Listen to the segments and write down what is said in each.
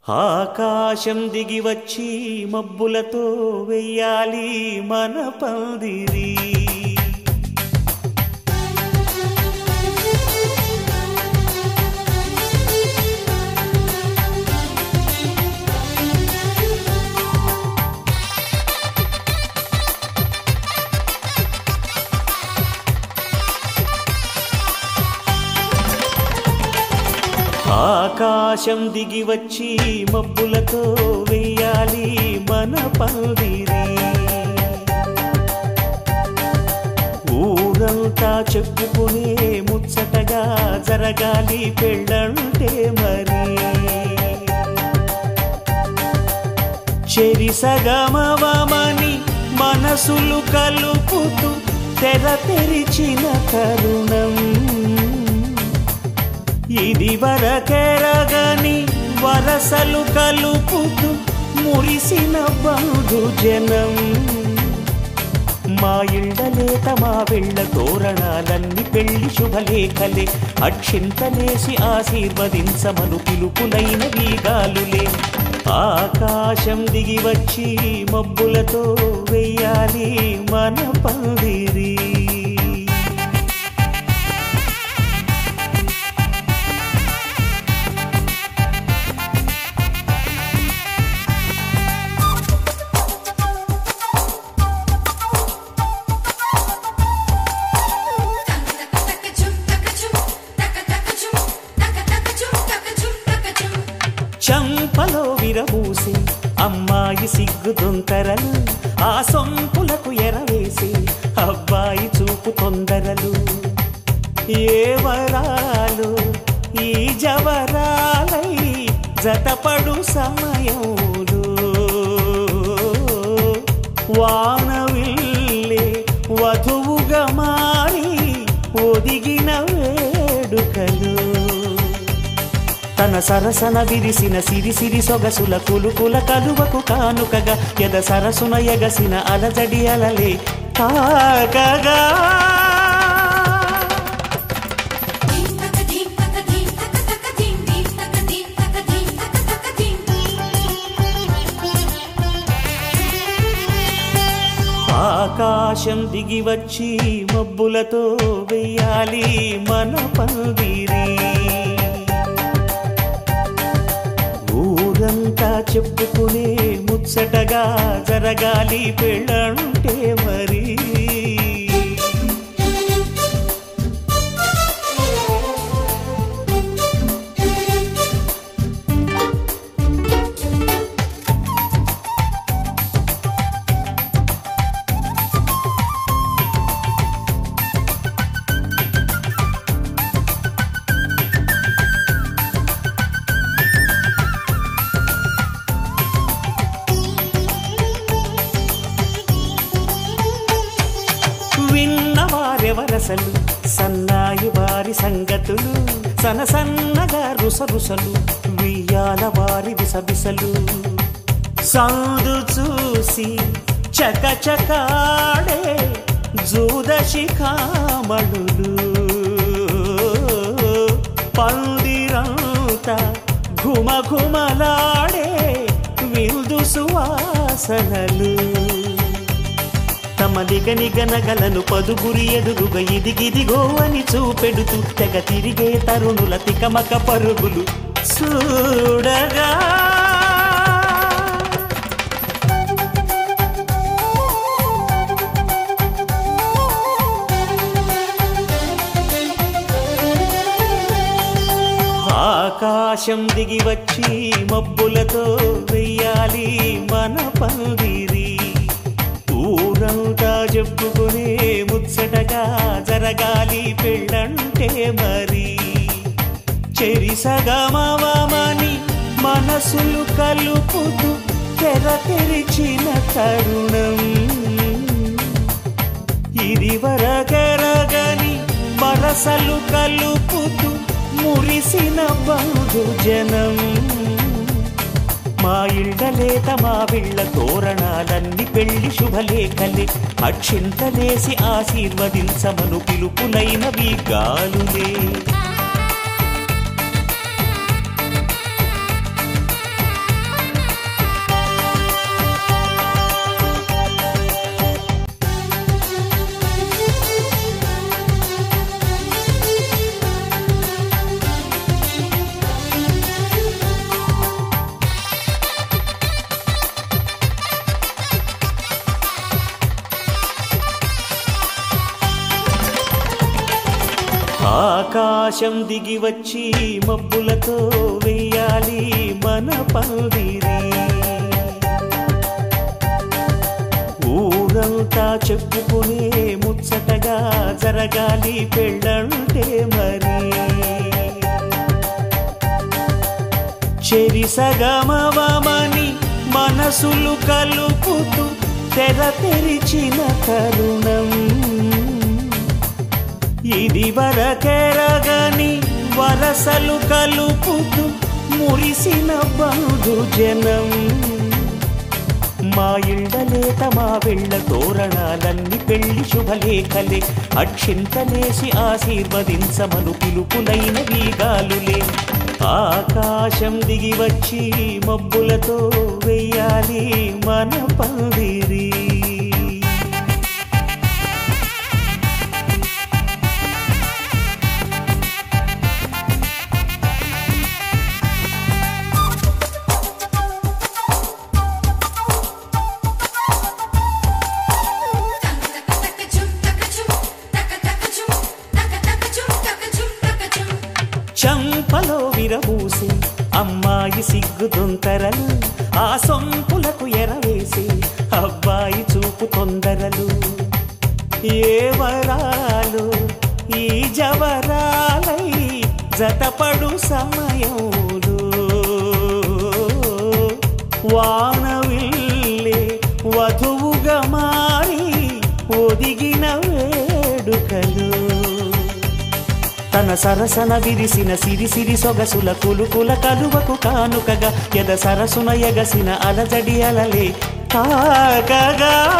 ఆకాశం దిగి వచ్చి మబ్బులతో వెయ్యాలి మన పందిరి. ఆకాశం దిగి వచ్చి మబ్బులతో వెయ్యాలి మన పందిరి. ఊరంతా చెప్పుకునే ముచ్చటగా జరగాలి పెళ్ళంటే మరి. చెరిసగమవమని మనసులు కలుపుతూ తెర తెరిచిన తరుణం. ఇది వరకెరగని వరసలు కలుపుతూ మురిసిన బంధుజనం. మా ఇళ్ళలేత మా వెళ్ళ తోరణాలన్నీ పెళ్లి శుభలేఖలే. అక్షింతలేసి ఆశీర్వదించమను పిలుపులైన వీగాలులే. ఆకాశం దిగి వచ్చి మబ్బులతో వెయ్యాలి మన పందిరి. చంపలో విరబూసి అమ్మాయి సిగ్గుదొంతరలు. ఆ సొంపులకు ఎరవేసి అబ్బాయి చూపు తొందరలు. ఏ వరాలు ఈ జవరాలై జతపడు సమయంలో. వానవిల్లే వధువుగా మారి ఒదిగిన వేడుకలు. తన సరసన విరిసిన సిరిసిరి సొగసుల కులుకుల కలువకు కానుకగా ఎద సరసున ఎగసిన అలజడి అలలే తాగగా. ఆకాశం దిగి వచ్చి మబ్బులతో వెయ్యాలి మన పందిరి. ఊరంతా చెప్పుకునే ముచ్చటగా జరగాలి పెళ్ళంటే మరి. విన్నవారెవరసలు సన్నాయి వారి సంగతులు. సనసన్నగా రుసరుసలు వియ్యాల వారి విసబిసలు. సందు చూసి చకచకాడే జూదశిఖామణులు. పందిరంతా ఘుమఘుమలాడే విందు సువాసనలు. తమ నిగనిగనగలను పదుగురి ఎదురుగా ఇదిగిదిగో అని చూపెడుతూ తెగ తిరిగే తరుణుల తికమక పరుగులు చూడగా. ఆకాశం దిగి వచ్చి మబ్బులతో వెయ్యాలి మన పందిరి. ఊరంతా చెప్పుకునే ముచ్చటగా జరగాలి పెళ్ళంటే మరి. చెరిసగమవమని మనసులు కలుపుతూ తెర తెరిచిన తరుణం. ఇది వరకెరగని వరసలు కలుపుతూ మురిసిన బంధుజనం. మా ఇళ్ళలేత మా వెళ్ళ తోరణాలన్నీ పెళ్లి శుభలేఖలే. అక్షింతలేసి ఆశీర్వదించమను పిలుపులైన వీగాలులే. ఆకాశం దిగి వచ్చి మబ్బులతో వెయ్యాలి మన పందిరి. ఊరంతా చెప్పుకునే ముచ్చటగా జరగాలి పెళ్ళంటే మరి. చెరిసగమవమని మనసులు కలుపుతూ తెర తెరిచిన తరుణం. ఇది వరకెరగని వరసలు కలుపుతూ మురిసిన బంధుజనం. మా ఇళ్ళలేత మా వెళ్ళ తోరణాలన్నీ పెళ్లి శుభలేఖలే. అక్షింతలేసి ఆశీర్వదించమను పిలుపులైన వీగాలులే. ఆకాశం దిగి వచ్చి మబ్బులతో వెయ్యాలి మన పందిరి. చంపలో విరబూసి అమ్మాయి సిగ్గు దొంతరలు. ఆ సొంపులకు ఎరవేసి అబ్బాయి చూపు తొందరలు. ఏ వరాలు ఈ జవరాలై జతపడు సమయంలో. వానవిల్లే వధువుగా మారి ఒదిగిన వేడుకలు. తన సరసన విరిసిన సిరిసిరి సొగసుల కులుకుల కలువకు కానుకగా ఎద సరసున ఎగసిన అలజడి అలలే తాకగా.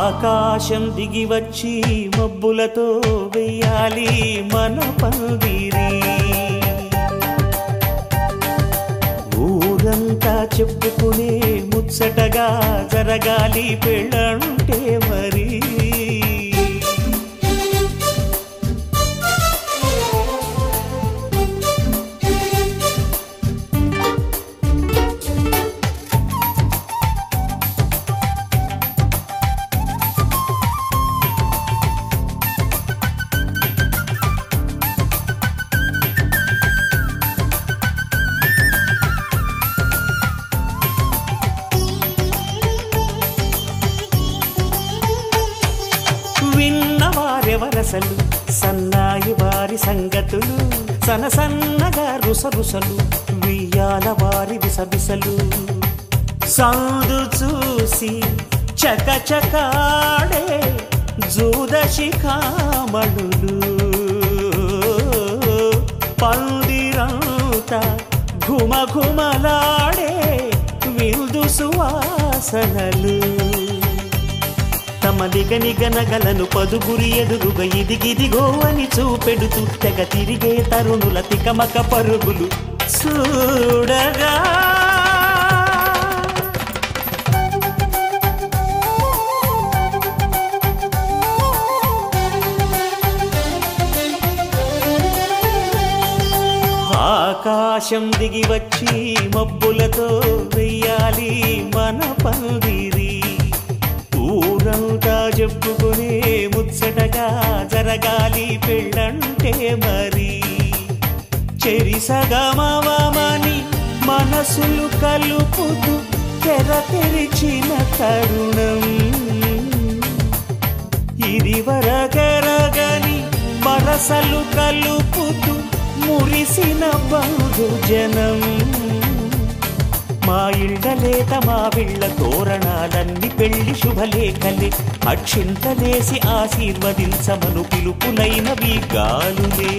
ఆకాశం దిగి వచ్చి మబ్బులతో వెయ్యాలి మన పందిరి. ఊరంతా చెప్పుకునే ముచ్చటగా జరగాలి పెళ్ళంటే మరి. విన్నవారెవరసలు సన్నాయి వారి సంగతులు. సనసన్నగా రుసరుసలు వియ్యాల వారి విసబిసలు. సందు చూసి చకచకాడే జూదశిఖామణులు. పందిరంతా ఘుమఘుమలాడే విందు సువాసనలు. తమ నిగనిగనగలను పదుగురి ఎదురుగా ఇదిగిదిగో అని చూపెడుతూ తెగ తిరిగే తరుణుల తికమక పరుగులు చూడగా. ఆకాశం దిగి వచ్చి మబ్బులతో వెయ్యాలి మన పందిరి. ఊరంతా చెప్పుకునే ముచ్చటగా జరగాలి పెళ్ళంటే మరి. చెరిసగమవమని మనసులు కలుపుతూ తెర తెరిచిన తరుణం. ఇది వరకెరగని వరసలు కలుపుతూ మురిసిన బంధుజనం. మా ఇళ్ళలేత మా వీళ్ళ తోరణాలన్నీ పెళ్లి శుభలేఖలే. అక్షింతలేసి ఆశీర్వదించమను పిలుపులైన వీగాలులే.